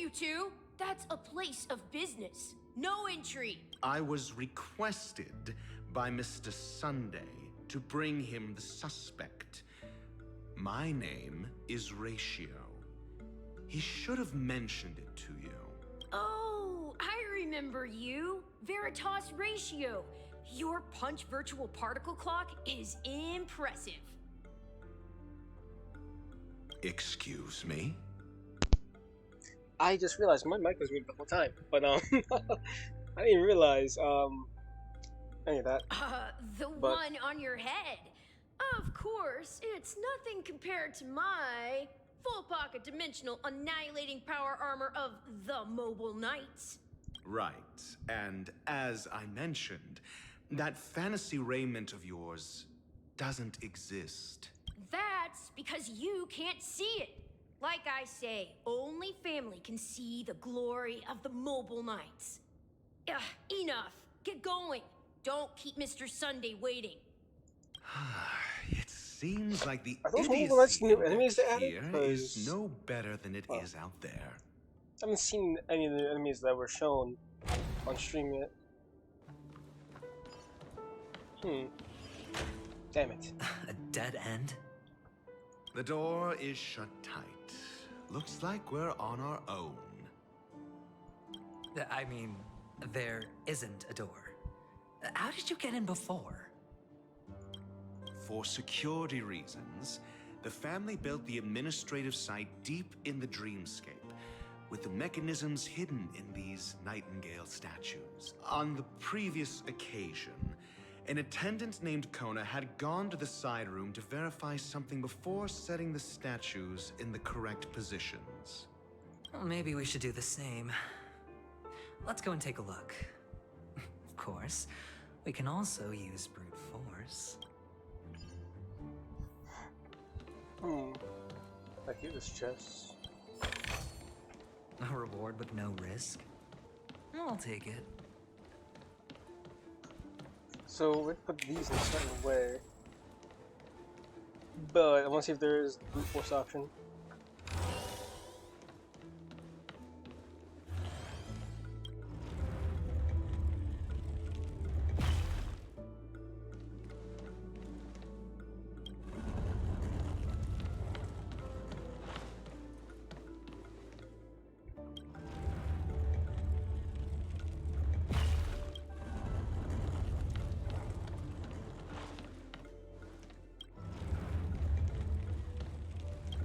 you two. That's a place of business. No entry. I was requested by Mr. Sunday to bring him the suspect. My name is Ratio. He should have mentioned it to you. Oh, I remember you. Veritas Ratio. Your punch virtual particle clock is impressive. Excuse me? I just realized my mic was muted the whole time, but I didn't realize any of that. The one on your head. Of course, it's nothing compared to my full pocket dimensional annihilating power armor of the Mobile Knights. Right, and as I mentioned, that fantasy raiment of yours doesn't exist. That's because you can't see it. Like I say, only family can see the glory of the Mobile Knights. Ugh, enough. Get going. Don't keep Mr. Sunday waiting. It seems like the Are those Mobile Knights new idiocy enemies they added? here is 'Cause- no better than it is out there. I haven't seen any of the enemies that were shown on stream yet. Damn it. A dead end? The door is shut tight. Looks like we're on our own. I mean, there isn't a door. How did you get in before? For security reasons, the family built the administrative site deep in the dreamscape, with the mechanisms hidden in these nightingale statues. On the previous occasion, an attendant named Kona had gone to the side room to verify something before setting the statues in the correct positions. Well, maybe we should do the same. Let's go and take a look. Of course, we can also use brute force. I keep this chest. A reward with no risk? I'll take it. So we put these in a certain way. But I want to see if there is brute force option.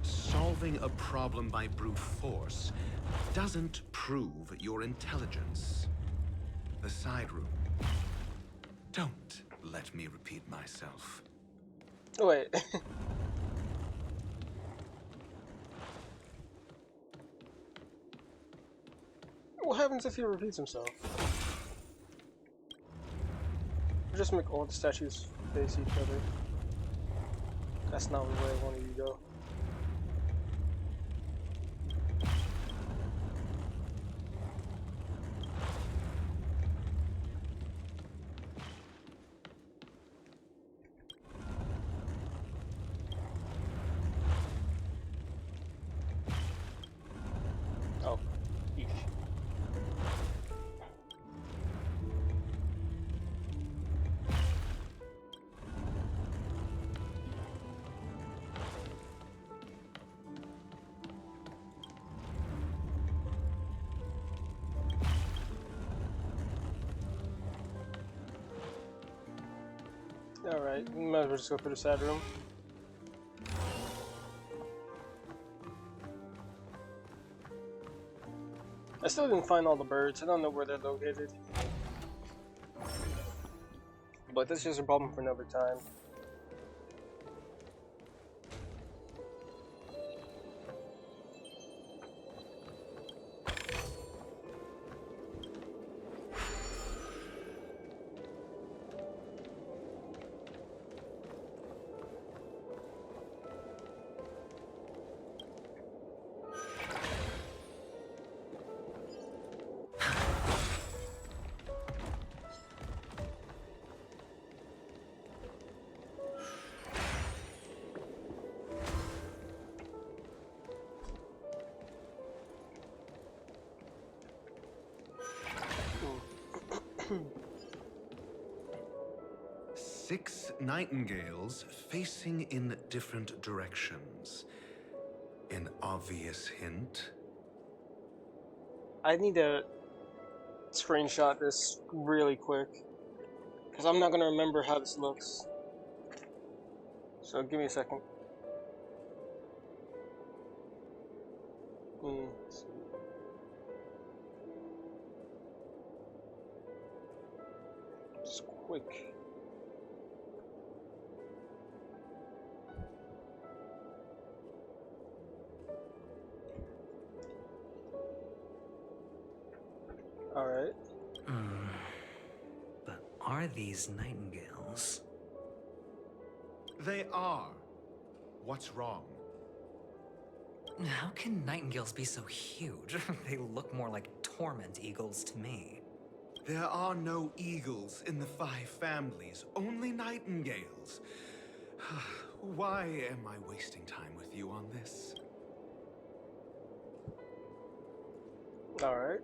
Solving a problem by brute force doesn't prove your intelligence. The side room. Don't let me repeat myself. Oh, wait. What happens if he repeats himself? Or just make all the statues face each other. That's not the way I wanted you to go. Oh, eesh. Alright, might as well just go through the side room. I still didn't find all the birds. I don't know where they're located. But that's just a problem for another time. 6 nightingales facing in different directions. An obvious hint. I need to screenshot this really quick, because I'm not going to remember how this looks. So give me a second. Let's see. Just quick. Alright. But are these nightingales? They are. What's wrong? How can nightingales be so huge? They look more like torment eagles to me. There are no eagles in the 5 families, only nightingales. Why am I wasting time with you on this? Alright.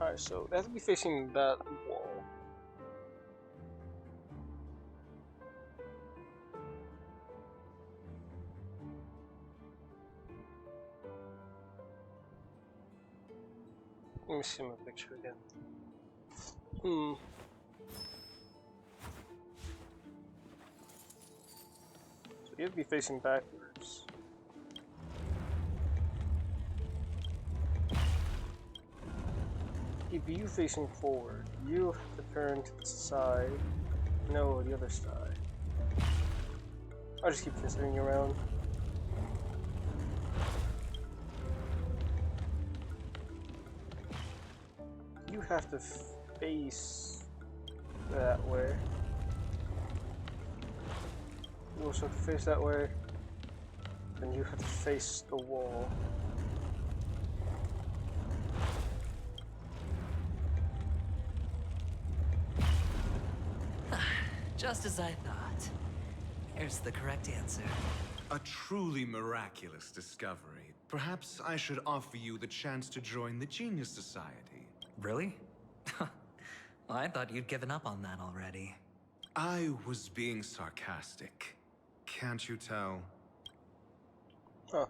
Alright, so they have to be facing that wall. Let me see my picture again. So you have to be facing backwards. If you facing forward, you have to turn to the side. No, the other side. I'll just keep visiting you around. You have to face that way. You also have to face that way. And you have to face the wall. Just as I thought. Here's the correct answer. A truly miraculous discovery. Perhaps I should offer you the chance to join the Genius Society. Really? Well, I thought you'd given up on that already. I was being sarcastic. Can't you tell? Huh.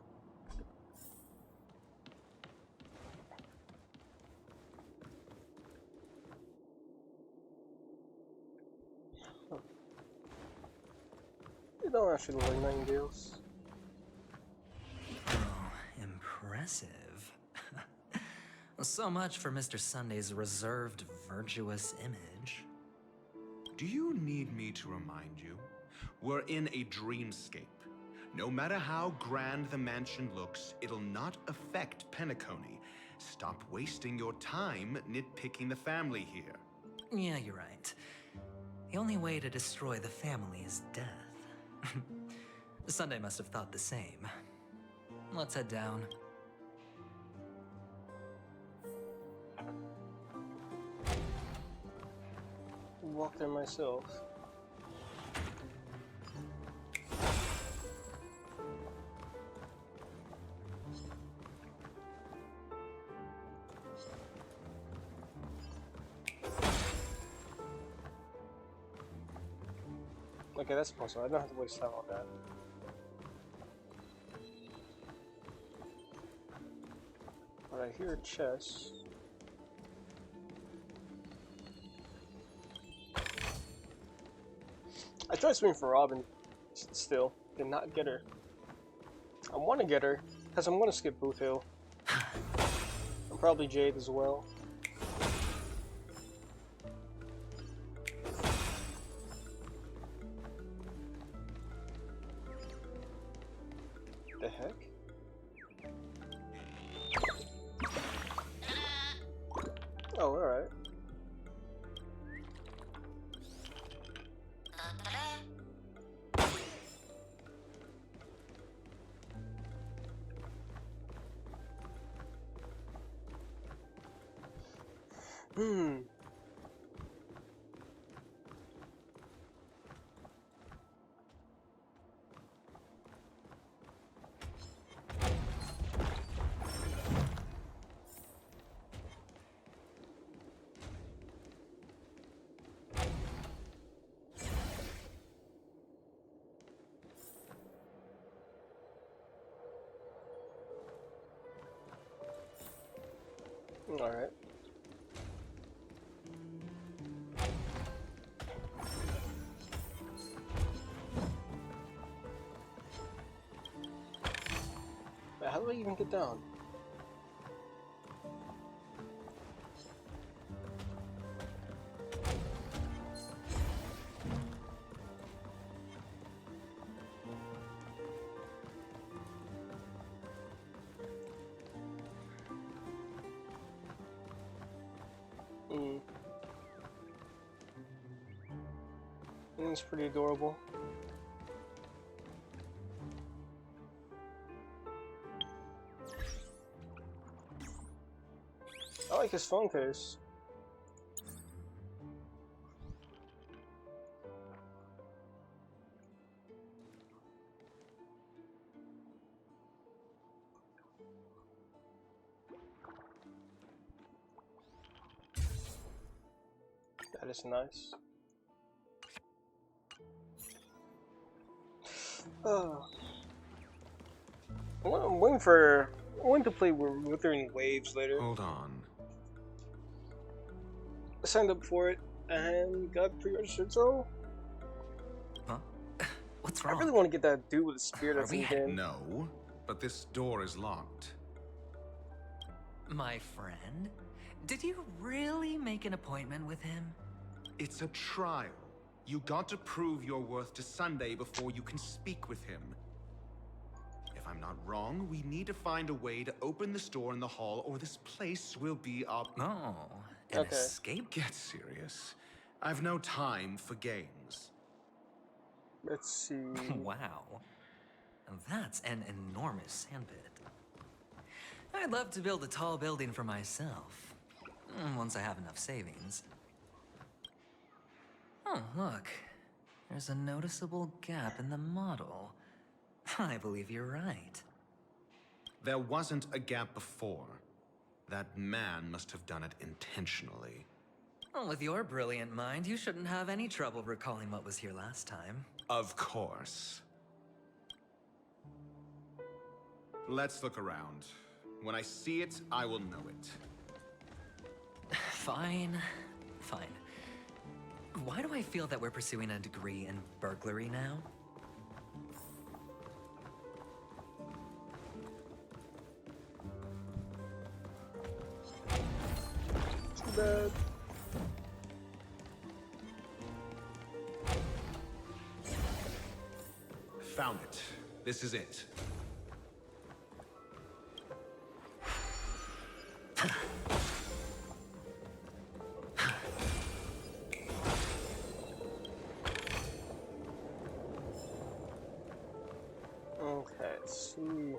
They don't actually look like nightingales. Oh, impressive. So much for Mr. Sunday's reserved, virtuous image. Do you need me to remind you? We're in a dreamscape. No matter how grand the mansion looks, it'll not affect Penacony. Stop wasting your time nitpicking the family here. Yeah, you're right. The only way to destroy the family is death. Sunday must have thought the same. Let's head down. Walk there myself. Okay, that's possible. I don't have to waste time on that. But I hear a chest. I tried swimming for Robin, still did not get her. I want to get her because I'm going to skip Boot Hill. And probably Jade as well. The heck? Oh, alright. Alright. How do I even get down? It's pretty adorable. I like his phone case. That is nice. I'm waiting to play Wuthering Waves later. Hold on. I signed up for it and got pre-registered, so Huh? What's I wrong? really want to get that dude with the spear Are that's we in the game. No, but this door is locked. My friend? Did you really make an appointment with him? It's a trial. You got to prove your worth to Sunday before you can speak with him. If I'm not wrong, we need to find a way to open this door in the hall, or this place will be our... Oh, an Okay. escape? Get serious. I've no time for games. Let's see. Wow. That's an enormous sandpit. I'd love to build a tall building for myself. Once I have enough savings. Oh, look. There's a noticeable gap in the model. I believe you're right. There wasn't a gap before. That man must have done it intentionally. Well, with your brilliant mind, you shouldn't have any trouble recalling what was here last time. Of course. Let's look around. When I see it, I will know it. Fine. Fine. Why do I feel that we're pursuing a degree in burglary now? Too bad. Found it. This is it. Okay, let's see.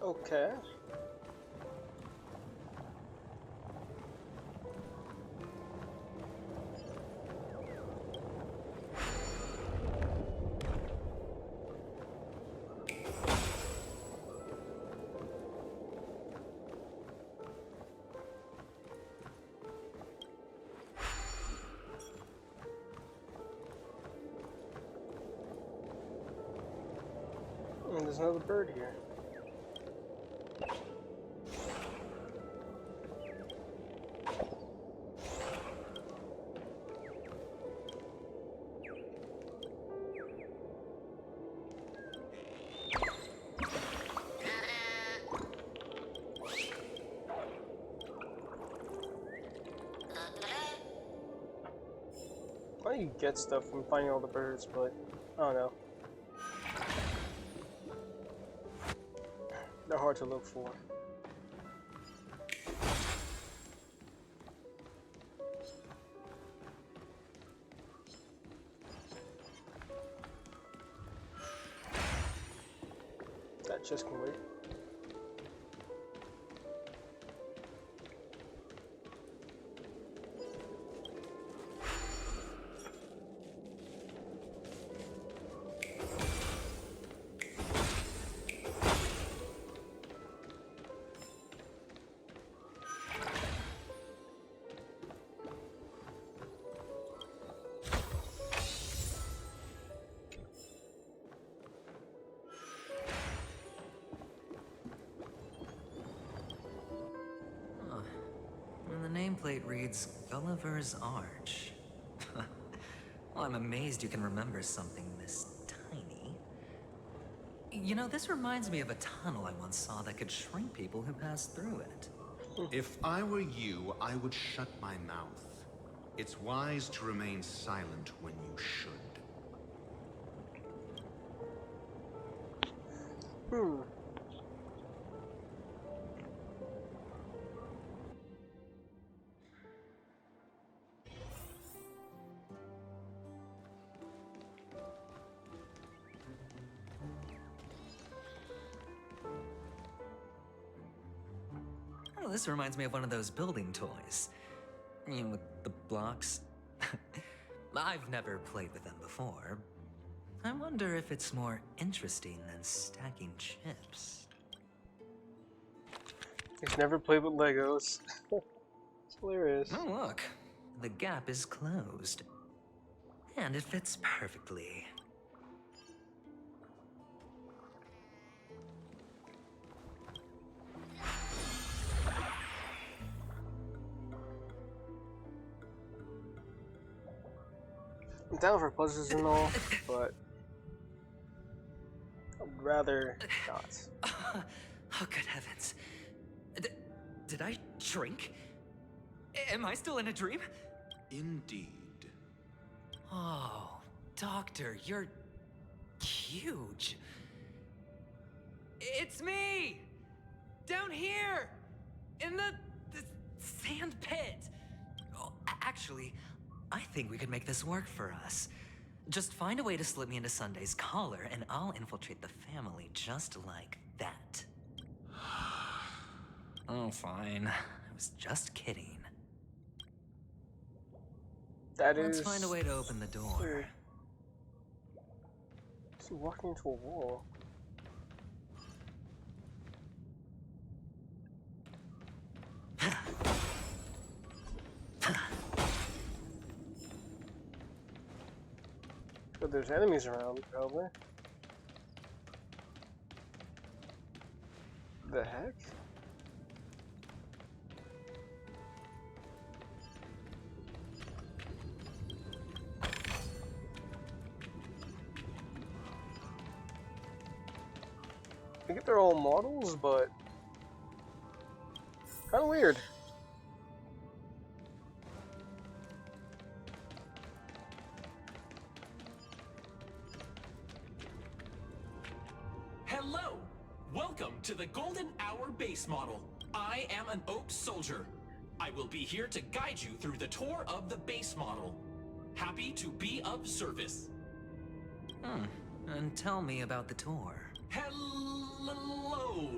Okay. And there's another bird here. Why do you get stuff from finding all the birds, but I don't know. They're hard to look for. That chest can wait. And the nameplate reads Gulliver's Arch. Well, I'm amazed you can remember something this tiny. You know, this reminds me of a tunnel I once saw that could shrink people who passed through it. If I were you, I would shut my mouth. It's wise to remain silent when you should. Oh, this reminds me of one of those building toys. You know, with the blocks. I've never played with them before. I wonder if it's more interesting than stacking chips. He's never played with Legos. It's hilarious. Oh, look. The gap is closed. And it fits perfectly. I'm down for puzzles and all, but I'd rather not. Oh, good heavens. Did I shrink? Am I still in a dream? Indeed. Oh, Doctor, you're huge. It's me! Down here! In the sand pit! Oh, actually, I think we could make this work for us. Just find a way to slip me into Sunday's collar, and I'll infiltrate the family just like that. Oh, fine. I was just kidding. Let's find a way to open the door. Is he walking into a wall? But there's enemies around, probably. The heck? I get they're all models, but kind of weird. Hello! Welcome to the Golden Hour base model. I am an Oak Soldier. I will be here to guide you through the tour of the base model. Happy to be of service. And tell me about the tour. Hello!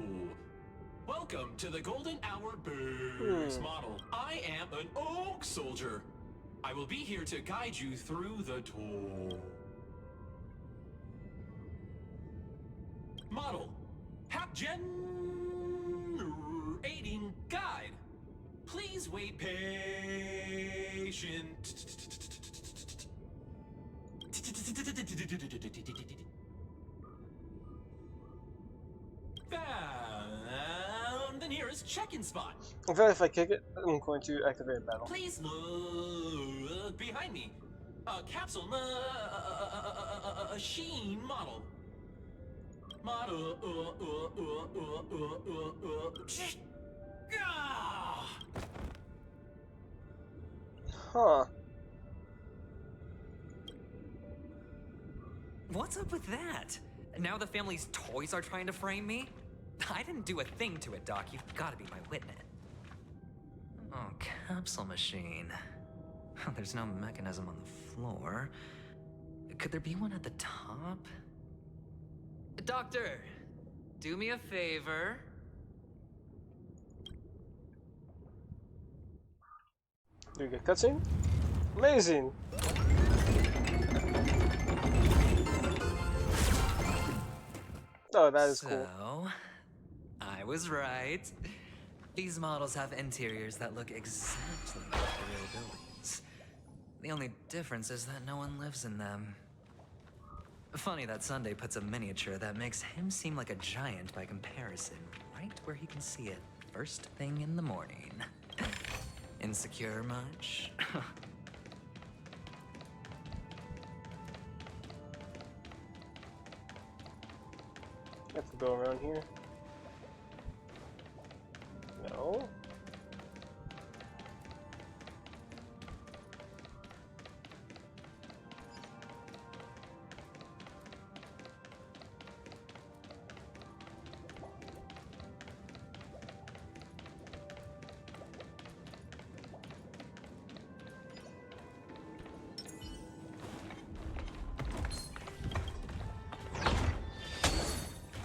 Welcome to the Golden Hour base model. I am an Oak Soldier. I will be here to guide you through the tour. Model. Generating guide. Please wait patient. Found the nearest check-in spot. In fact, if I kick it, I'm going to activate battle. Please look behind me. A capsule machine model. Model. Huh. What's up with that? Now the family's toys are trying to frame me? I didn't do a thing to it, Doc. You've got to be my witness. Oh, capsule machine. There's no mechanism on the floor. Could there be one at the top? Doctor! do me a favor. Do we get cutscene? Amazing! Oh, that is cool. So, I was right. These models have interiors that look exactly like the real buildings. The only difference is that no one lives in them. Funny that Sunday puts a miniature that makes him seem like a giant by comparison, right where he can see it first thing in the morning. Insecure much? Have to go around here. No.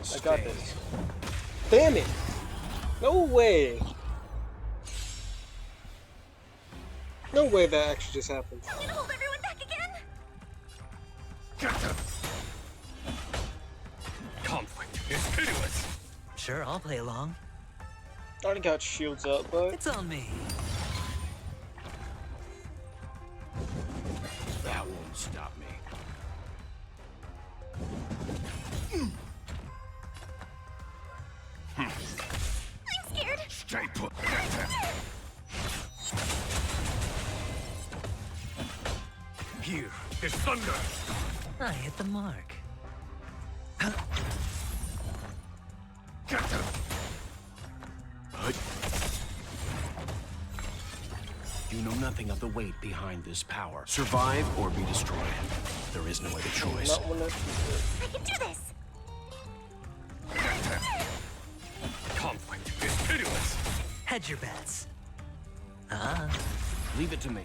I got this. Damn it! No way! No way that actually just happened. You gonna hold everyone back again? Conflict is pitiless. Sure, I'll play along. Already got shields up, but It's on me. That won't stop me. I'm scared. Stay put. Here is thunder. I hit the mark. You know nothing of the weight behind this power. Survive or be destroyed. There is no other choice. not one of I can do this. Conflict is pitiless. Hedge your bets. Leave it to me.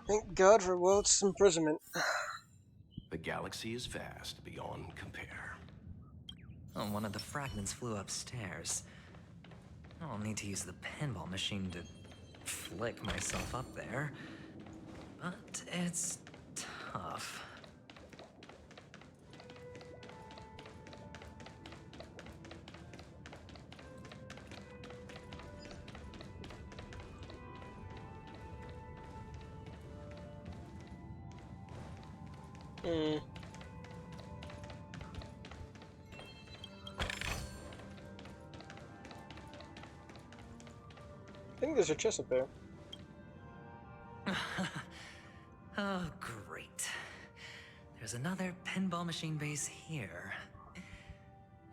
Thank God for Walt's imprisonment. The galaxy is vast beyond compare. Oh, one of the fragments flew upstairs. I'll need to use the pinball machine to flick myself up there. But it's tough. I think there's a chest up there. Oh, great. There's another pinball machine base here.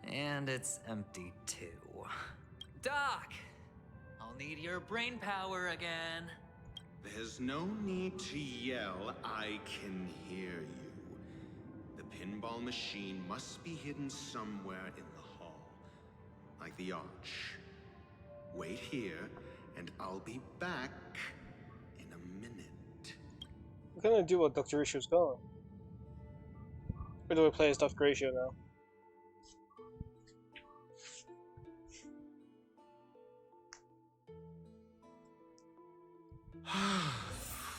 And it's empty too. Doc! I'll need your brain power again. There's no need to yell. I can hear you. The pinball machine must be hidden somewhere in the hall. Like the arch. Wait here, and I'll be back in a minute. What can I do while Dr. Ratio's gone? Or do we play as Dr. Ratio now?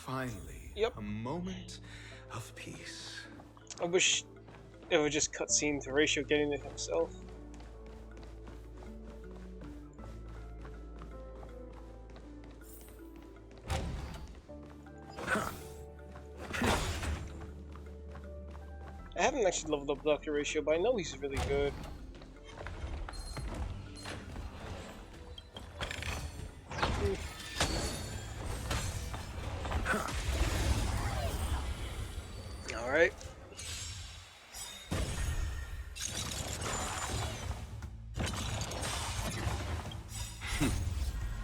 Finally, Yep. a moment of peace. I wish it would just cutscene to Ratio getting it himself. I haven't actually leveled up Dr. Ratio, but I know he's really good. Alright.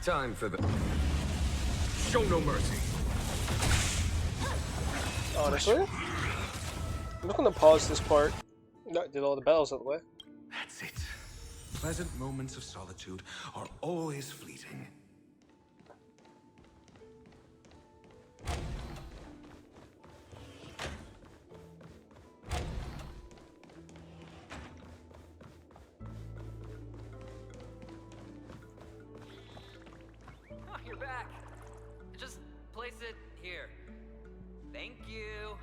Time for the... Show no mercy. Honestly, I'm just gonna pause this part. No, did all the bells out of the way. That's it. Pleasant moments of solitude are always fleeting. Oh, you're back. Just place it here. Thank you.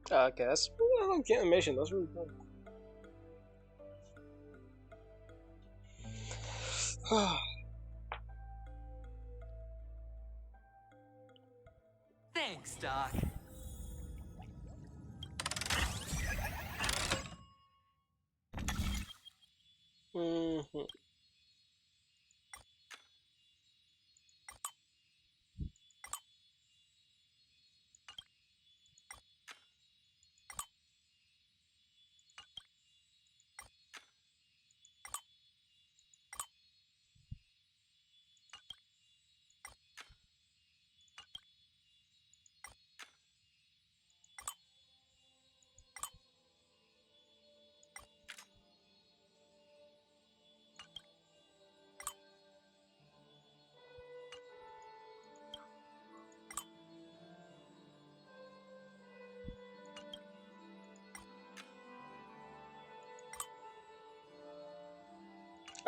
Okay, that's I like the animation. That's really cool. Thanks, Doc. Mm-hmm.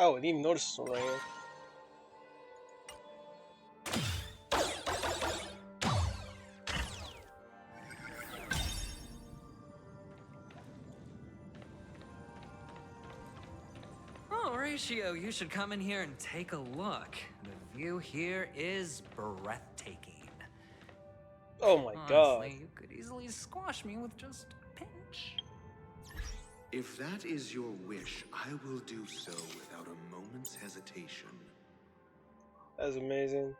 Oh, I didn't even notice this one right here. Oh, Ratio, you should come in here and take a look. The view here is breathtaking. Oh my god. Honestly, you could easily squash me with just a pinch. If that is your wish, I will do so without a moment's hesitation. That's amazing.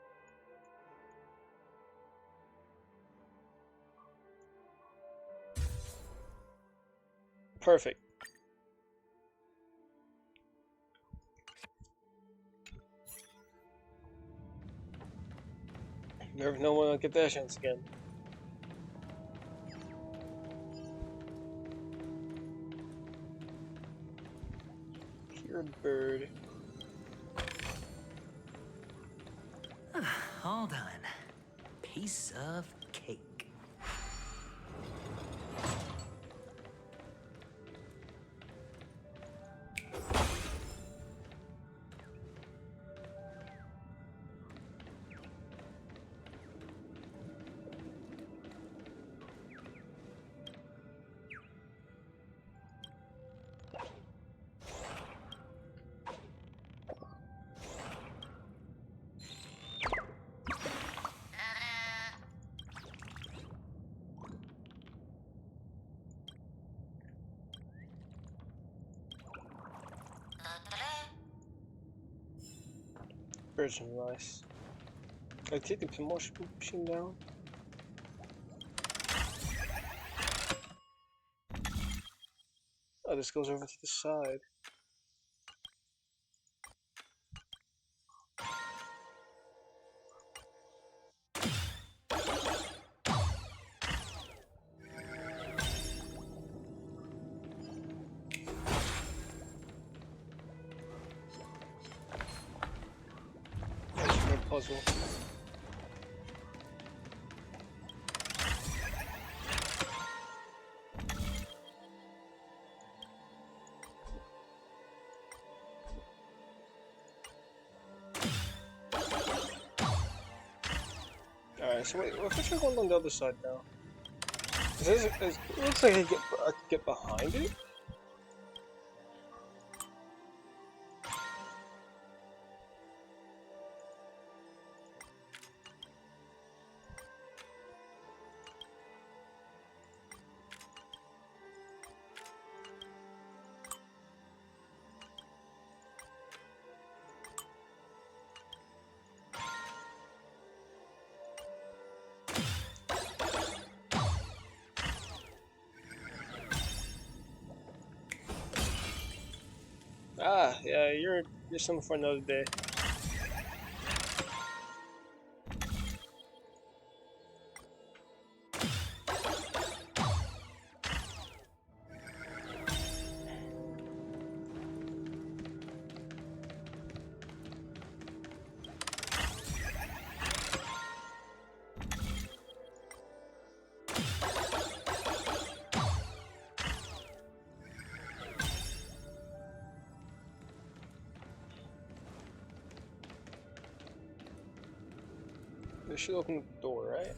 Perfect. Never know when I'll get that chance again. Pure bird. All done. Piece of cake. Virgin rice. I take the promotion machine down. Oh, this goes over to the side. That's your puzzle. Alright, so wait, if I try going on the other side now? It looks like I can get behind it? Ah, yeah, you're Just something for another day. They should open the door, right?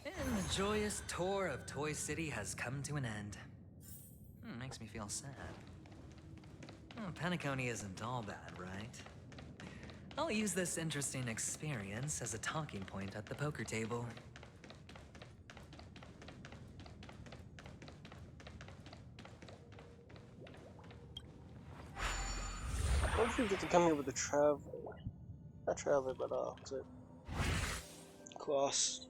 And the joyous tour of Toy City has come to an end. Makes me feel sad. Penacony isn't all bad, right? I'll use this interesting experience as a talking point at the poker table. What if we get to come here with the traveler? Not traveler, but what's it? Class.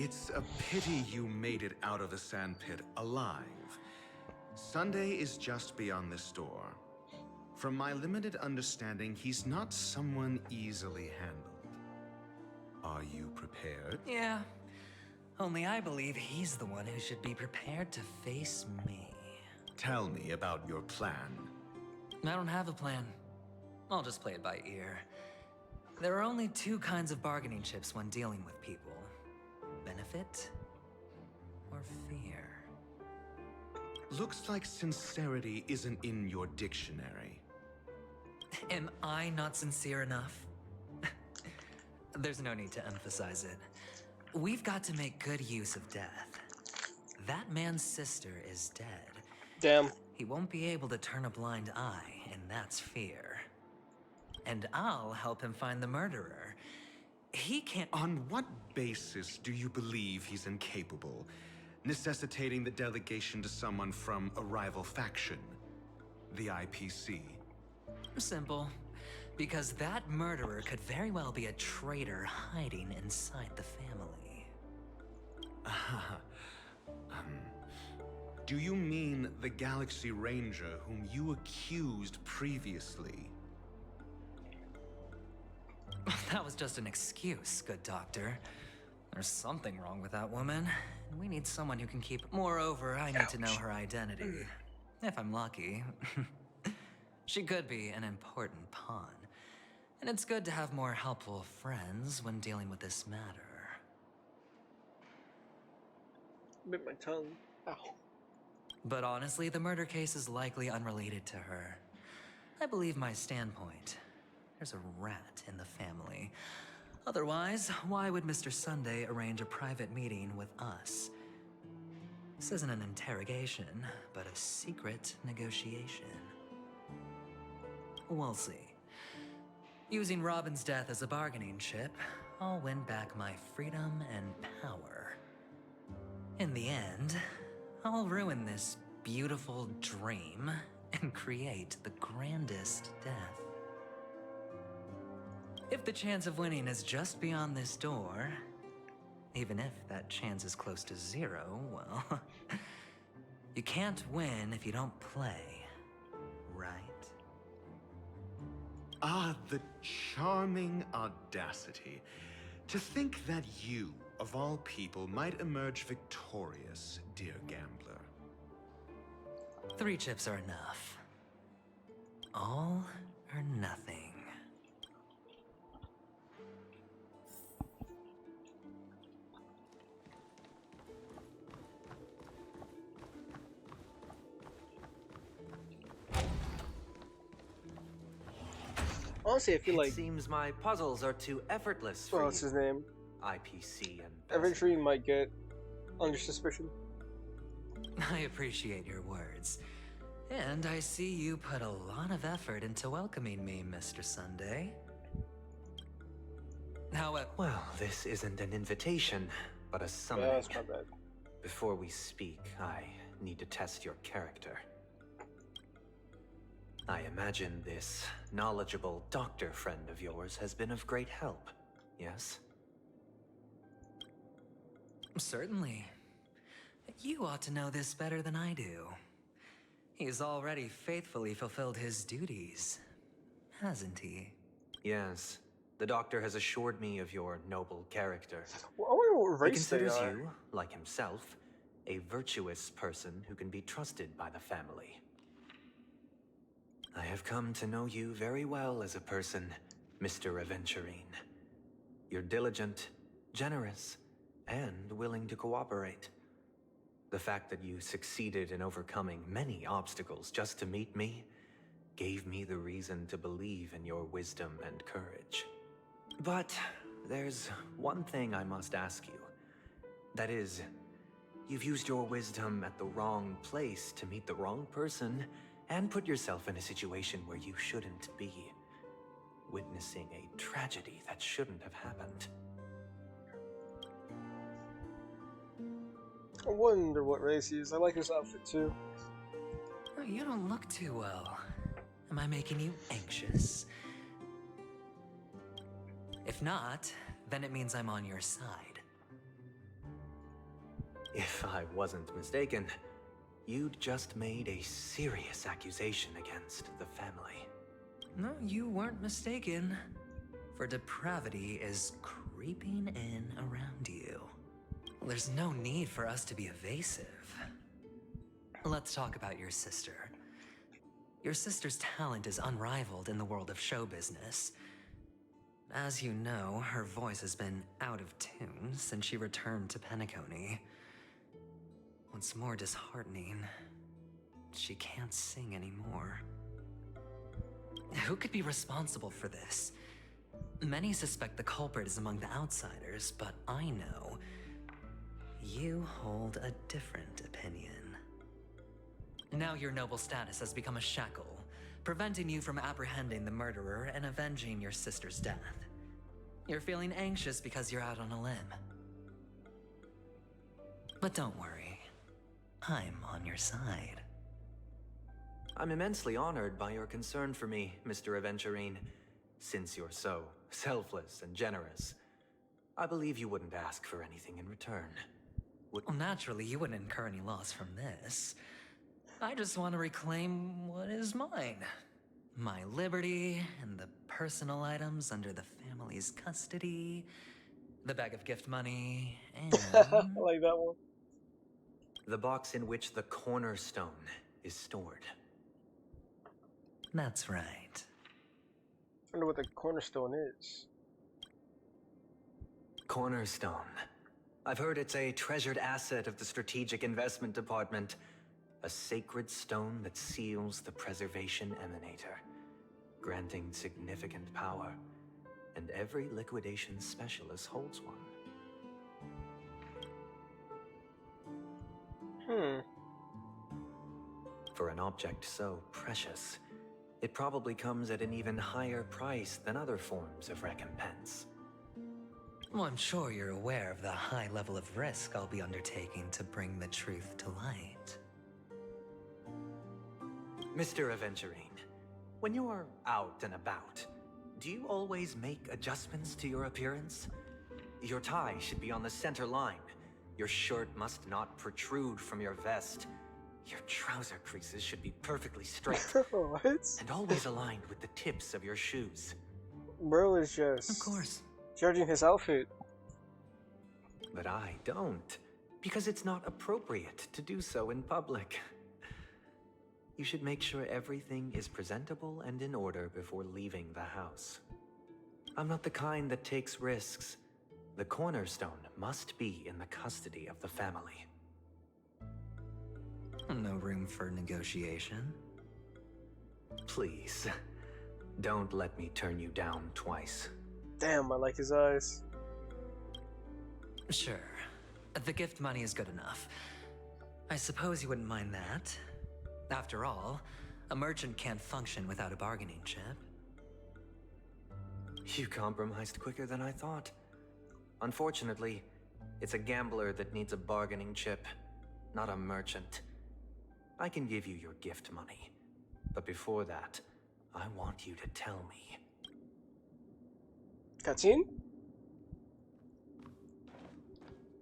It's a pity you made it out of the sandpit alive. Sunday is just beyond this door. From my limited understanding, he's not someone easily handled. Are you prepared? Yeah, only I believe he's the one who should be prepared to face me. Tell me about your plan. I don't have a plan. I'll just play it by ear. There are only two kinds of bargaining chips when dealing with people. Benefit or fear. Looks like sincerity isn't in your dictionary. Am I not sincere enough? There's no need to emphasize it. We've got to make good use of death. That man's sister is dead. Damn. He won't be able to turn a blind eye, and that's fear. And I'll help him find the murderer. He can't— On what basis do you believe he's incapable, necessitating the delegation to someone from a rival faction? The IPC? Simple. Because that murderer could very well be a traitor hiding inside the family. Do you mean the Galaxy Ranger whom you accused previously? That was just an excuse, good doctor. There's something wrong with that woman. We need someone who can keep— Moreover, I need to know her identity. If I'm lucky. She could be an important pawn. And it's good to have more helpful friends when dealing with this matter. Bit my tongue. Ow. But honestly, the murder case is likely unrelated to her. I believe my standpoint. There's a rat in the family. Otherwise, why would Mr. Sunday arrange a private meeting with us? This isn't an interrogation, but a secret negotiation. We'll see. Using Robin's death as a bargaining chip, I'll win back my freedom and power. In the end, I'll ruin this beautiful dream and create the grandest death. If the chance of winning is just beyond this door, even if that chance is close to zero, well, you can't win if you don't play, right? Ah, the charming audacity. To think that you, of all people, might emerge victorious, dear gambler. 3 chips are enough. All or nothing. Honestly, I feel like. It seems my puzzles are too effortless Well, for what's you. his name? IPC and Adventurine might get under suspicion. I appreciate your words. And I see you put a lot of effort into welcoming me, Mr. Sunday. However, Well, this isn't an invitation. but a Yeah, summoning. that's my bad. Before we speak, I need to test your character. I imagine this knowledgeable doctor friend of yours has been of great help, yes? Certainly. You ought to know this better than I do. He's already faithfully fulfilled his duties, hasn't he? Yes. The doctor has assured me of your noble character. Well, I wonder what He race they considers are. you, like himself, a virtuous person who can be trusted by the family. I have come to know you very well as a person, Mr. Adventurine. You're diligent, generous, and willing to cooperate. The fact that you succeeded in overcoming many obstacles just to meet me gave me the reason to believe in your wisdom and courage. But there's one thing I must ask you. That is, you've used your wisdom at the wrong place to meet the wrong person and put yourself in a situation where you shouldn't be, witnessing a tragedy that shouldn't have happened. I wonder what race he is. I like his outfit too. Oh, you don't look too well. Am I making you anxious? If not, then it means I'm on your side. If I wasn't mistaken, you'd just made a serious accusation against the family. No, you weren't mistaken. For depravity is creeping in around you. There's no need for us to be evasive. Let's talk about your sister. Your sister's talent is unrivaled in the world of show business. As you know, her voice has been out of tune since she returned to Penacony. What's more disheartening, she can't sing anymore. Who could be responsible for this? Many suspect the culprit is among the outsiders, but I know you hold a different opinion. Now your noble status has become a shackle, preventing you from apprehending the murderer and avenging your sister's death. You're feeling anxious because you're out on a limb. But don't worry, I'm on your side. I'm immensely honored by your concern for me, Mr. Adventurine. Since you're so selfless and generous, I believe you wouldn't ask for anything in return. Well, naturally, you wouldn't incur any loss from this. I just want to reclaim what is mine. My liberty and the personal items under the family's custody, the bag of gift money, and... I like that one. The box in which the cornerstone is stored. That's right. I wonder what the cornerstone is. Cornerstone. I've heard it's a treasured asset of the Strategic Investment Department. A sacred stone that seals the Preservation Emanator, granting significant power. And every liquidation specialist holds one. For an object so precious, it probably comes at an even higher price than other forms of recompense. Well, I'm sure you're aware of the high level of risk I'll be undertaking to bring the truth to light. Mr. Adventurine, when you're out and about, do you always make adjustments to your appearance? Your tie should be on the center line. Your shirt must not protrude from your vest. Your trouser creases should be perfectly straight. What? And always aligned with the tips of your shoes. Bro is just... Of course. judging his outfit. But I don't, because it's not appropriate to do so in public. You should make sure everything is presentable and in order before leaving the house. I'm not the kind that takes risks. The cornerstone must be in the custody of the family. No room for negotiation. Please, don't let me turn you down twice. Damn, I like his eyes. Sure. The gift money is good enough. I suppose you wouldn't mind that. After all, a merchant can't function without a bargaining chip. You compromised quicker than I thought. Unfortunately, It's a gambler that needs a bargaining chip, not a merchant. I can give you your gift money, but before that, I want you to tell me. Cutscene?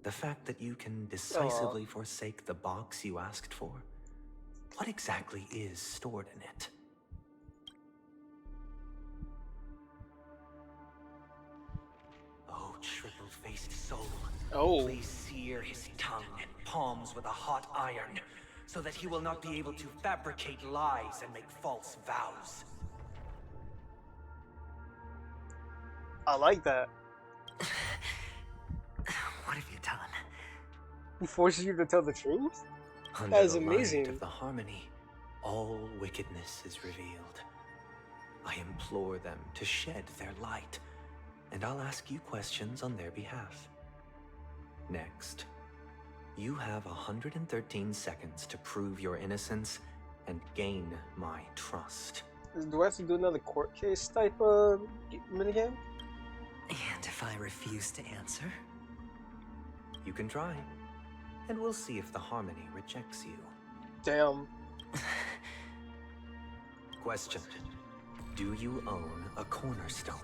The fact that you can decisively forsake the box you asked for? What exactly is stored in it? Oh, triple-faced soul. Oh. Please sear his tongue and palms with a hot iron, so that he will not be able to fabricate lies and make false vows. I like that. What have you done? He forces you to tell the truth? Under That is the light amazing. of the harmony, all wickedness is revealed. I implore them to shed their light, and I'll ask you questions on their behalf. Next, you have 113 seconds to prove your innocence and gain my trust. Do I have to do another court case type of minigame? And if I refuse to answer? You can try, and we'll see if the harmony rejects you. Damn. Question: do you own a cornerstone?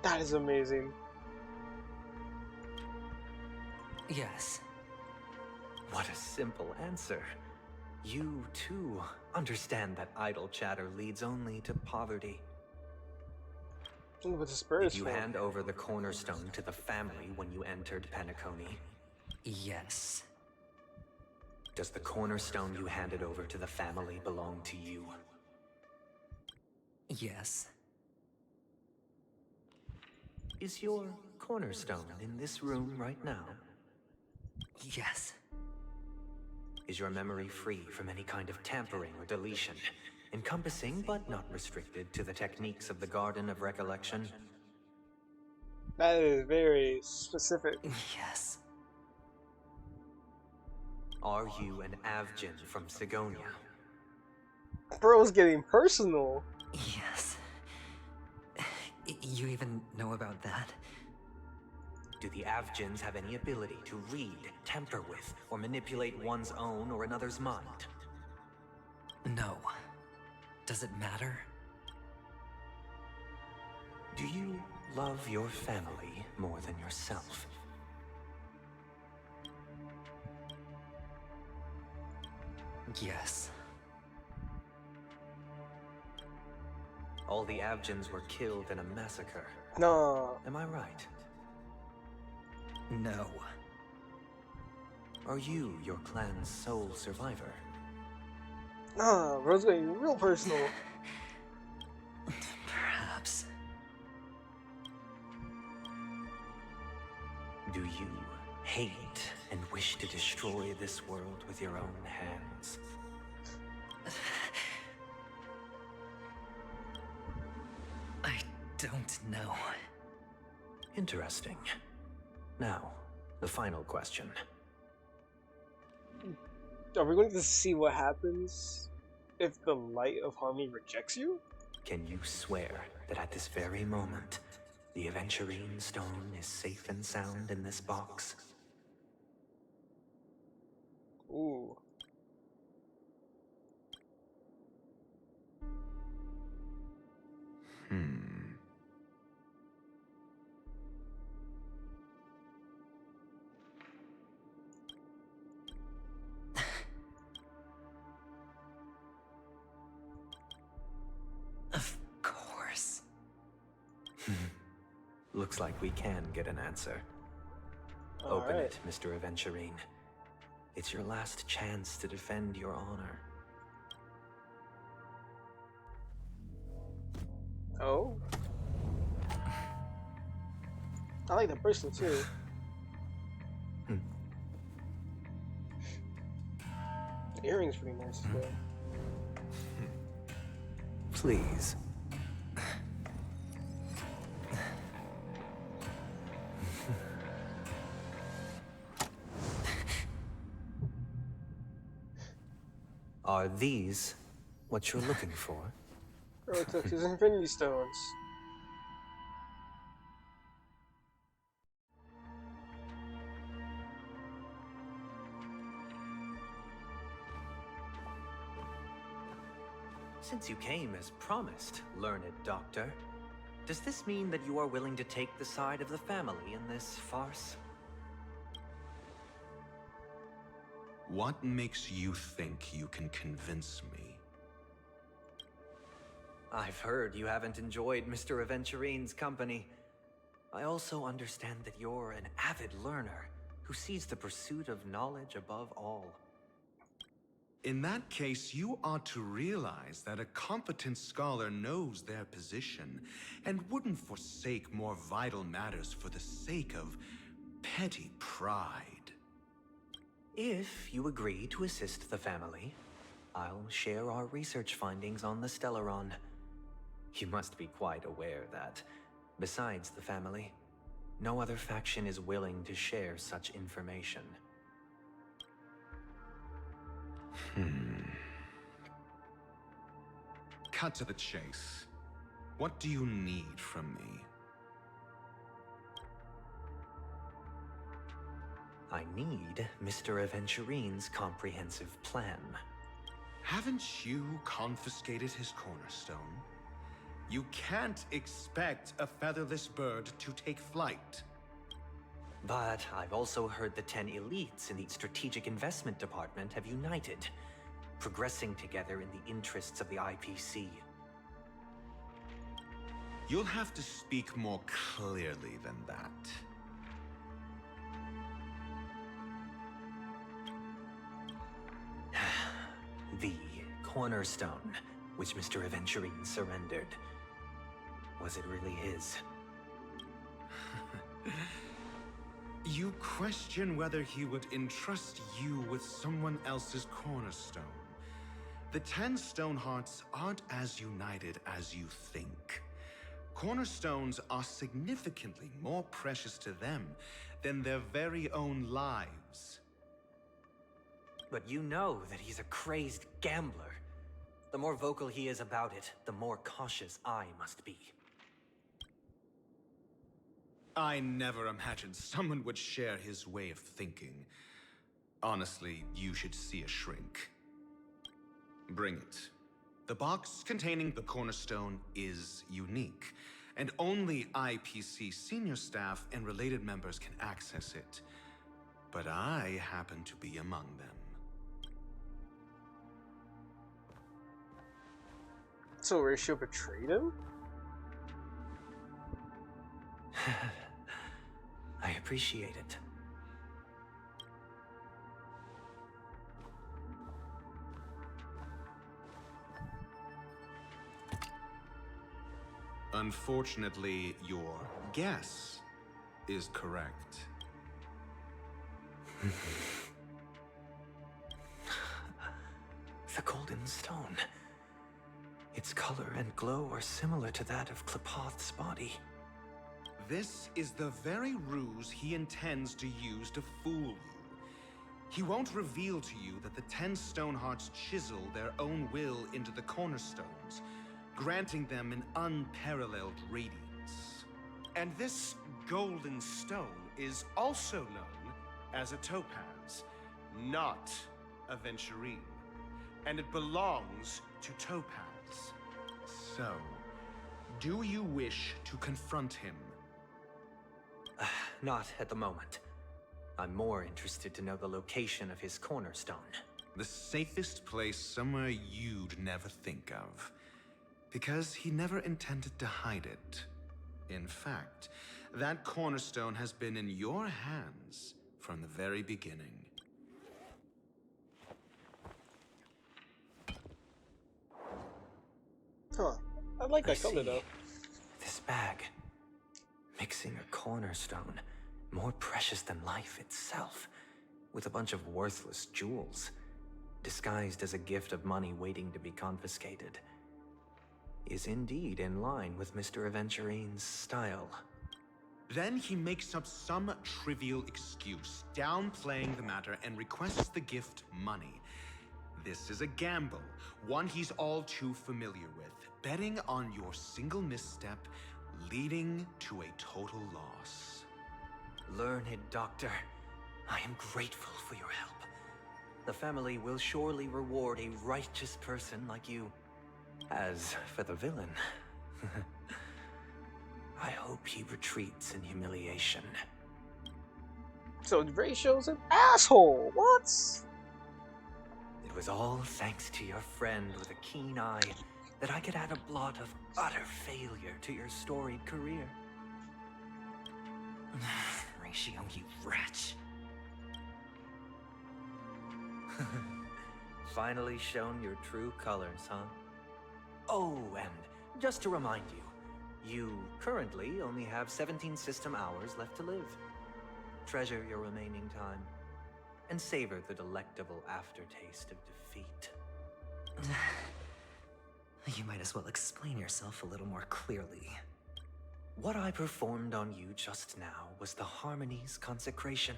That is amazing. Yes. What a simple answer. You, too, understand that idle chatter leads only to poverty. What the spirit Did is you for. hand over the cornerstone to the family when you entered Penacony? Yes. Does the cornerstone you handed over to the family belong to you? Yes. Is your cornerstone in this room right now? Yes. Is your memory free from any kind of tampering or deletion, encompassing but not restricted to the techniques of the Garden of Recollection? That is very specific. Yes. Are you an Avgin from Sigonia? Bro's getting personal. Yes. You even know about that? Do the Avgins have any ability to read, tamper with, or manipulate one's own or another's mind? No. Does it matter? Do you love your family more than yourself? Yes. All the Avgins were killed in a massacre. No. Am I right? No. Are you your clan's sole survivor? Nah, bro's getting real personal. Perhaps. Do you hate and wish to destroy this world with your own hands? I don't know. Interesting. Now, the final question. Are we going to see what happens if the light of harmony rejects you? Can you swear that at this very moment, the Adventurine stone is safe and sound in this box? Ooh. Of course. Looks like we can get an answer. Open Alright. it, Mr. Adventurine. It's your last chance to defend your honor. Oh. I like the bracelet too. The earring's pretty nice as well. Please. Are these what you're looking for? Bro took his infinity stones. Since you came as promised, learned doctor, does this mean that you are willing to take the side of the family in this farce? What makes you think you can convince me? I've heard you haven't enjoyed Mr. Adventurine's company. I also understand that you're an avid learner who sees the pursuit of knowledge above all. In that case, you ought to realize that a competent scholar knows their position and wouldn't forsake more vital matters for the sake of petty pride. If you agree to assist the family, I'll share our research findings on the Stellaron. You must be quite aware that, besides the family, no other faction is willing to share such information. Cut to the chase. What do you need from me? I need Mr. Adventurine's comprehensive plan. Haven't you confiscated his cornerstone? You can't expect a featherless bird to take flight. But I've also heard the 10 elites in the Strategic Investment Department have united, progressing together in the interests of the IPC. You'll have to speak more clearly than that. The cornerstone, which Mr. Adventurine surrendered. Was it really his? You question whether he would entrust you with someone else's cornerstone. The 10 Stonehearts aren't as united as you think. Cornerstones are significantly more precious to them than their very own lives. But you know that he's a crazed gambler. The more vocal he is about it, the more cautious I must be. I never imagined someone would share his way of thinking. Honestly, you should see a shrink. Bring it. The box containing the cornerstone is unique, and only IPC senior staff and related members can access it. But I happen to be among them. So Ratio betrayed him? I appreciate it. Unfortunately, your guess is correct. The golden stone. Its color and glow are similar to that of Klepoth's body. This is the very ruse he intends to use to fool you. He won't reveal to you that the 10 Stonehearts chisel their own will into the cornerstones, granting them an unparalleled radiance. And this golden stone is also known as a topaz, not a Venturine. And it belongs to Topaz. So, do you wish to confront him? Not at the moment. I'm more interested to know the location of his cornerstone. The safest place somewhere you'd never think of. Because he never intended to hide it. In fact, that cornerstone has been in your hands from the very beginning. Huh. I like that color though. This bag. Mixing a cornerstone, more precious than life itself, with a bunch of worthless jewels, disguised as a gift of money waiting to be confiscated, is indeed in line with Mr. Adventurine's style. Then he makes up some trivial excuse, downplaying the matter, and requests the gift money. This is a gamble, one he's all too familiar with, betting on your single misstep, leading to a total loss. Learned doctor, I am grateful for your help. The family will surely reward a righteous person like you. As for the villain, I hope he retreats in humiliation. So Ratio's an asshole. What? It was all thanks to your friend with a keen eye that I could add a blot of utter failure to your storied career. Ratio, you wretch. Finally shown your true colors, huh? Oh, and just to remind you, you currently only have 17 system hours left to live. Treasure your remaining time, and savor the delectable aftertaste of defeat. You might as well explain yourself a little more clearly. What I performed on you just now was the Harmony's consecration.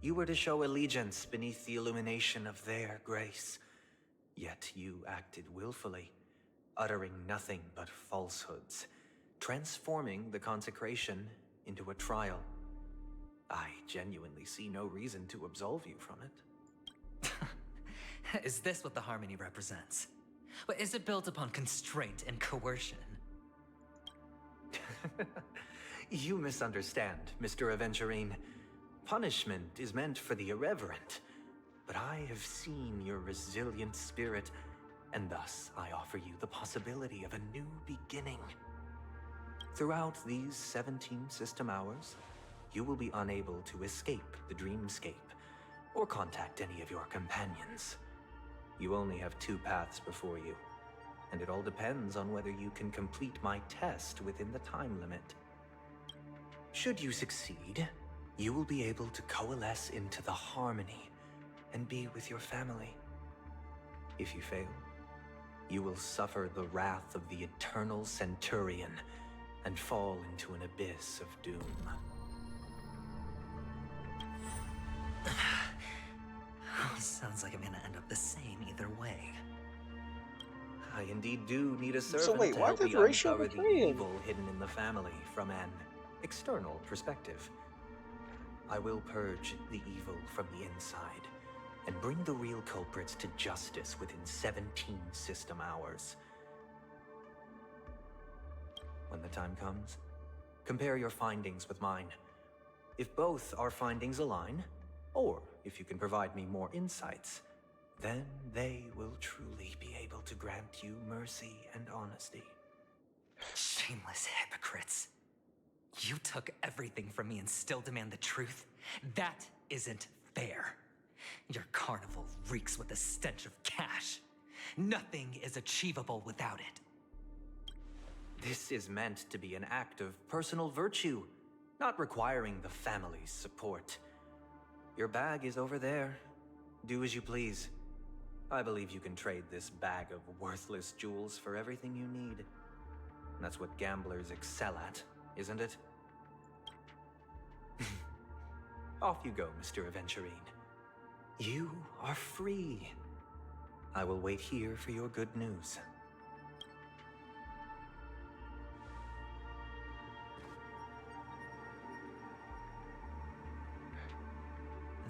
You were to show allegiance beneath the illumination of their grace. Yet you acted willfully, uttering nothing but falsehoods, transforming the consecration into a trial. I genuinely see no reason to absolve you from it. Is this what the Harmony represents? But is it built upon constraint and coercion? You misunderstand, Mr. Adventurine. Punishment is meant for the irreverent, but I have seen your resilient spirit, and thus I offer you the possibility of a new beginning. Throughout these 17 system hours, you will be unable to escape the dreamscape, or contact any of your companions. You only have 2 paths before you, and it all depends on whether you can complete my test within the time limit. Should you succeed, you will be able to coalesce into the Harmony and be with your family. If you fail, you will suffer the wrath of the Eternal Centurion and fall into an abyss of doom. Sounds like I'm gonna end up the same either way. I indeed do need a servant So wait, to why help did me Ratio uncover the betray him? evil hidden in the family from an external perspective. I will purge the evil from the inside and bring the real culprits to justice within 17 system hours. When the time comes, compare your findings with mine. If both our findings align, or if you can provide me more insights, then they will truly be able to grant you mercy and honesty. Shameless hypocrites. You took everything from me and still demand the truth? That isn't fair. Your carnival reeks with the stench of cash. Nothing is achievable without it. This is meant to be an act of personal virtue, not requiring the family's support. Your bag is over there. Do as you please. I believe you can trade this bag of worthless jewels for everything you need. That's what gamblers excel at, isn't it? Off you go, Mr. Adventurine. You are free. I will wait here for your good news.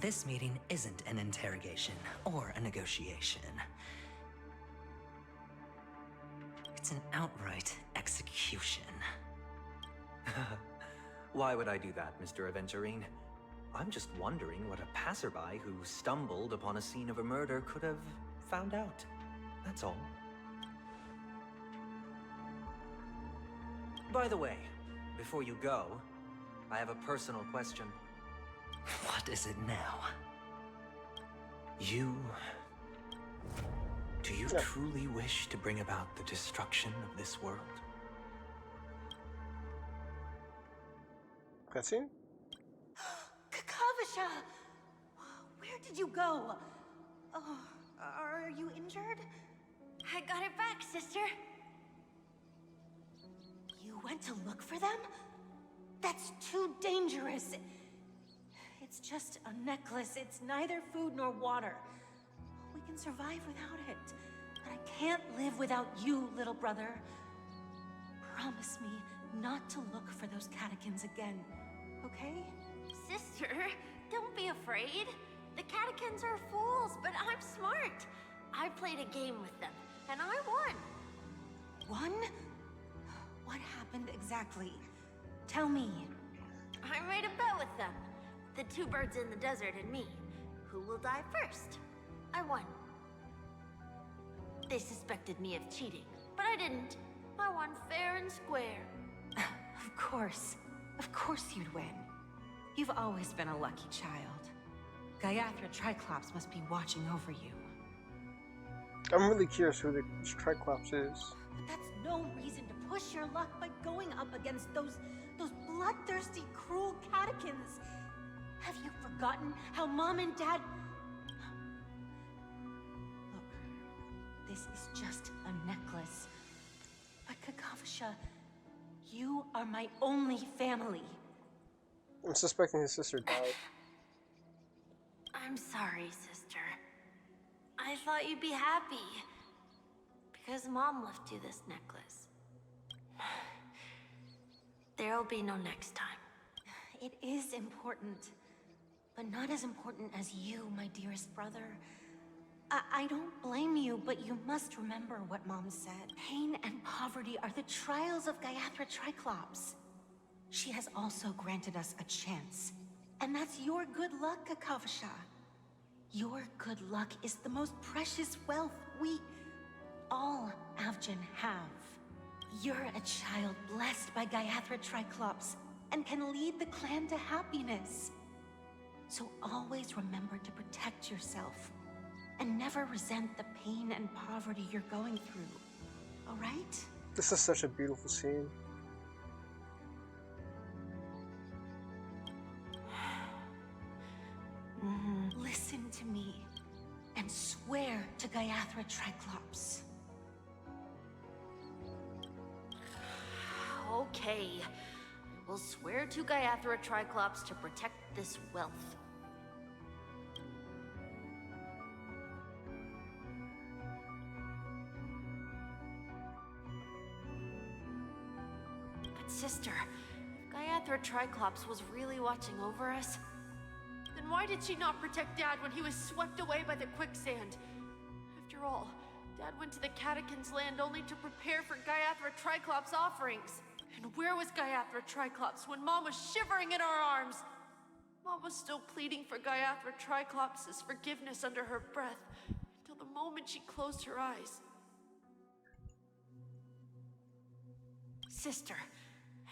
This meeting isn't an interrogation or a negotiation. It's an outright execution. Why would I do that, Mr. Adventurine? I'm just wondering what a passerby who stumbled upon a scene of a murder could have found out. That's all. By the way, before you go, I have a personal question. What is it now? Do you truly wish to bring about the destruction of this world? Cutscene? Kakavasha! Where did you go? Oh, are you injured? I got it back, sister. You went to look for them? That's too dangerous. It's just a necklace. It's neither food nor water. We can survive without it. But I can't live without you, little brother. Promise me not to look for those catechins again, okay? Sister, don't be afraid. The catechins are fools, but I'm smart. I played a game with them, and I won. One? What happened exactly? Tell me. I made a bet with them. The two birds in the desert and me. Who will die first? I won. They suspected me of cheating, but I didn't. I won fair and square. Of course. Of course you'd win. You've always been a lucky child. Gaiathra Triclops must be watching over you. I'm really curious who the Triclops is. But that's no reason to push your luck by going up against those bloodthirsty, cruel catechins. Have you forgotten how Mom and Dad... Look, this is just a necklace. But Kakavasha, you are my only family. I'm suspecting his sister died. I'm sorry, sister. I thought you'd be happy. Because Mom left you this necklace. There'll be no next time. It is important. But not as important as you, my dearest brother. I don't blame you, but you must remember what Mom said. Pain and poverty are the trials of Gaiathra Triclops. She has also granted us a chance. And that's your good luck, Kakavasha. Your good luck is the most precious wealth we, all Avgin, have. You're a child blessed by Gaiathra Triclops and can lead the clan to happiness. So always remember to protect yourself and never resent the pain and poverty you're going through. All right? This is such a beautiful scene. Listen to me and swear to Gaiathra Triclops. Okay. I will swear to Gaiathra Triclops to protect this wealth. But sister, if Gaiathra Triclops was really watching over us, then why did she not protect Dad when he was swept away by the quicksand? After all, Dad went to the Catechins' land only to prepare for Gaiathra Triclops' offerings. And where was Gaiathra Triclops when Mom was shivering in our arms? Mom was still pleading for Gaiathra Triclops' forgiveness under her breath, until the moment she closed her eyes. Sister,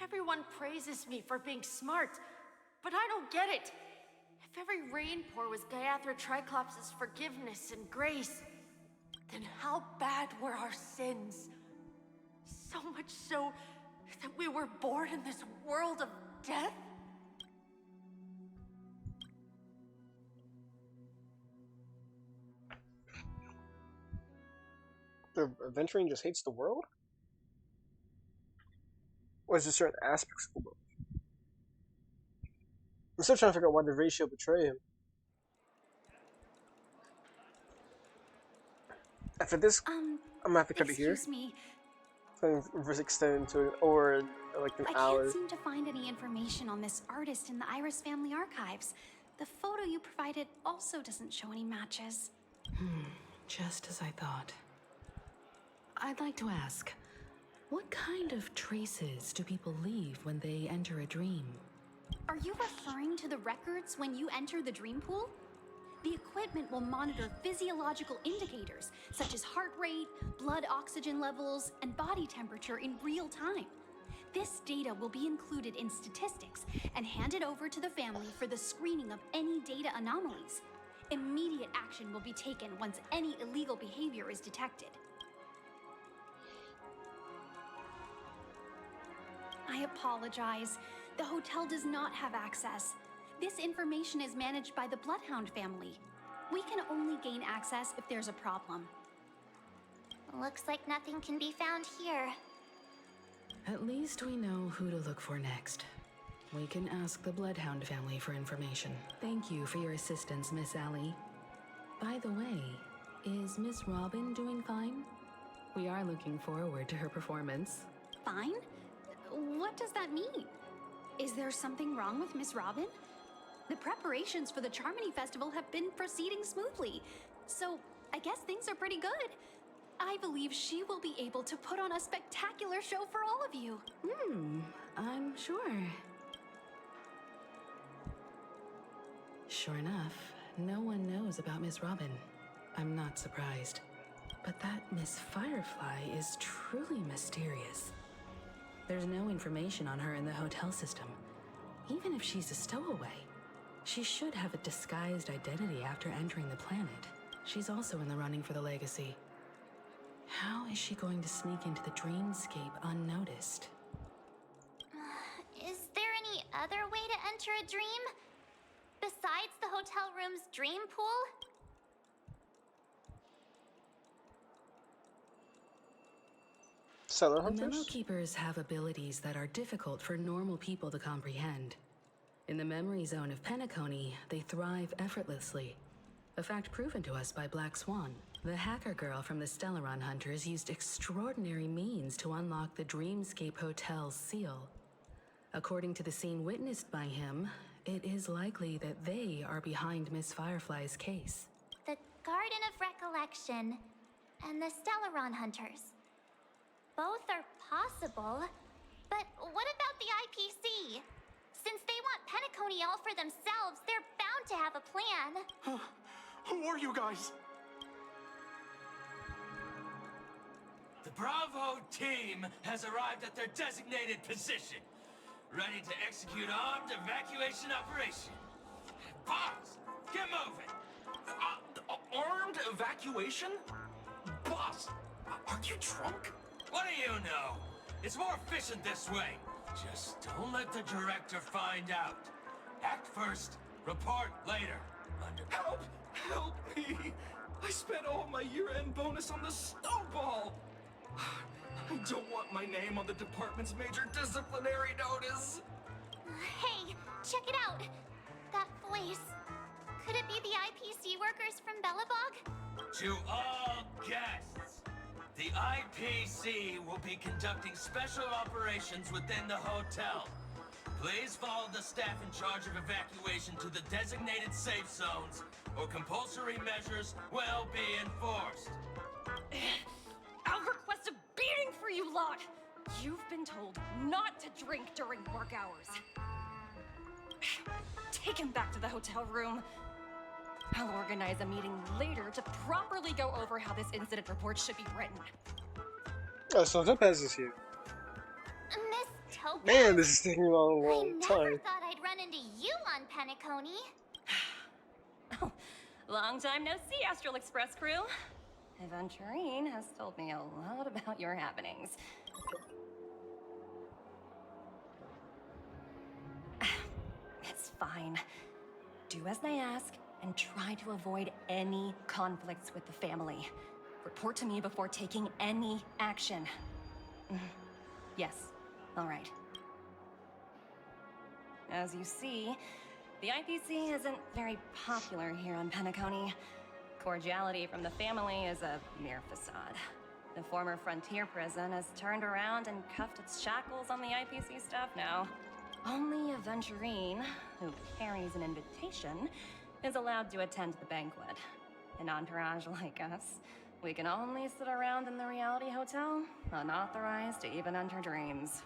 everyone praises me for being smart, but I don't get it. If every rainpour was Gaiathra Triclops' forgiveness and grace, then how bad were our sins? So much so that we were born in this world of death? The Adventurine just hates the world? Or is there certain aspects of the world? I'm still trying to figure out why the ratio betray him. After this, I'm gonna have to cut it here. Excuse me. So extend to over like an I hour. can't seem to find any information on this artist in the Iris family archives. The photo you provided also doesn't show any matches. Just as I thought. I'd like to ask, what kind of traces do people leave when they enter a dream? Are you referring to the records when you enter the dream pool? The equipment will monitor physiological indicators, such as heart rate, blood oxygen levels, and body temperature in real time. This data will be included in statistics and handed over to the family for the screening of any data anomalies. Immediate action will be taken once any illegal behavior is detected. I apologize. The hotel does not have access. This information is managed by the Bloodhound family. We can only gain access if there's a problem. Looks like nothing can be found here. At least we know who to look for next. We can ask the Bloodhound family for information. Thank you for your assistance, Miss Allie. By the way, is Miss Robin doing fine? We are looking forward to her performance. Fine? What does that mean? Is there something wrong with Miss Robin? The preparations for the Charmony Festival have been proceeding smoothly, so I guess things are pretty good. I believe she will be able to put on a spectacular show for all of you. I'm sure. Sure enough, no one knows about Miss Robin. I'm not surprised. But that Miss Firefly is truly mysterious. There's no information on her in the hotel system. Even if she's a stowaway, she should have a disguised identity after entering the planet. She's also in the running for the legacy. How is she going to sneak into the dreamscape unnoticed? Is there any other way to enter a dream? Besides the hotel room's dream pool? Cellar The Memo Hunters? Keepers have abilities that are difficult for normal people to comprehend. In the memory zone of Penacony, they thrive effortlessly. A fact proven to us by Black Swan. The hacker girl from the Stellaron Hunters used extraordinary means to unlock the Dreamscape Hotel's seal. According to the scene witnessed by him, it is likely that they are behind Miss Firefly's case. The Garden of Recollection and the Stellaron Hunters. Both are possible, but what about the IPC? Since they want Penacony all for themselves, they're bound to have a plan. Who are you guys? The Bravo team has arrived at their designated position, ready to execute armed evacuation operation. Boss, get moving! Armed evacuation? Boss, are you drunk? What do you know? It's more efficient this way. Just don't let the director find out. Act first, report later. Help! Help me! I spent all my year-end bonus on the snowball! I don't want my name on the department's major disciplinary notice! Hey, check it out! That voice. Could it be the IPC workers from Bellabog? To all guests, the IPC will be conducting special operations within the hotel. Please follow the staff in charge of evacuation to the designated safe zones, or compulsory measures will be enforced. I'll request a beating for you lot! You've been told not to drink during work hours. Take him back to the hotel room. I'll organize a meeting later to properly go over how this incident report should be written. Oh, so Topaz is here. Miss Topaz? Man, this is taking a long I never time. thought I'd run into you on Penacony. Oh, long time no see, Astral Express crew. Adventurine has told me a lot about your happenings. It's fine. Do as they ask, and try to avoid any conflicts with the family. Report to me before taking any action. Yes, all right. As you see, the IPC isn't very popular here on Penacony. Cordiality from the family is a mere facade. The former frontier prison has turned around and cuffed its shackles on the IPC staff now. Only Adventurine, who carries an invitation, is allowed to attend the banquet. An entourage like us, we can only sit around in the reality hotel, unauthorized to even enter dreams.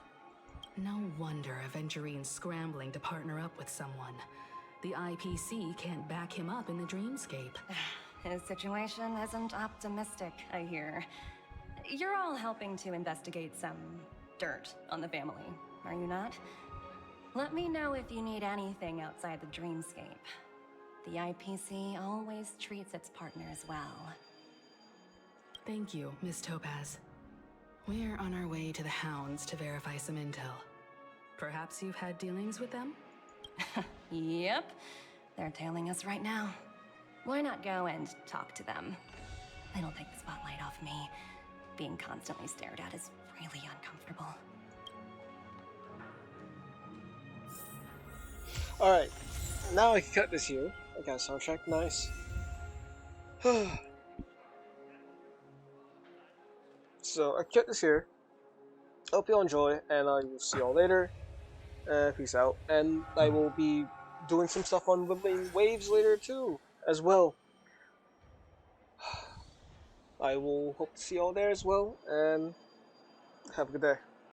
No wonder Adventurine's scrambling to partner up with someone. The IPC can't back him up in the dreamscape. His situation isn't optimistic, I hear. You're all helping to investigate some dirt on the family, are you not? Let me know if you need anything outside the dreamscape. The IPC always treats its partners well. Thank you, Miss Topaz. We're on our way to the Hounds to verify some intel. Perhaps you've had dealings with them? Yep. They're tailing us right now. Why not go and talk to them? It'll take the spotlight off me. Being constantly stared at is really uncomfortable. Alright, now I can cut this here. I got a soundtrack, nice. So I cut this here. Hope you all enjoy, and I will see y'all later. Peace out. And I will be doing some stuff on Wibbling Waves later too, as well. I will hope to see you all there as well, and have a good day.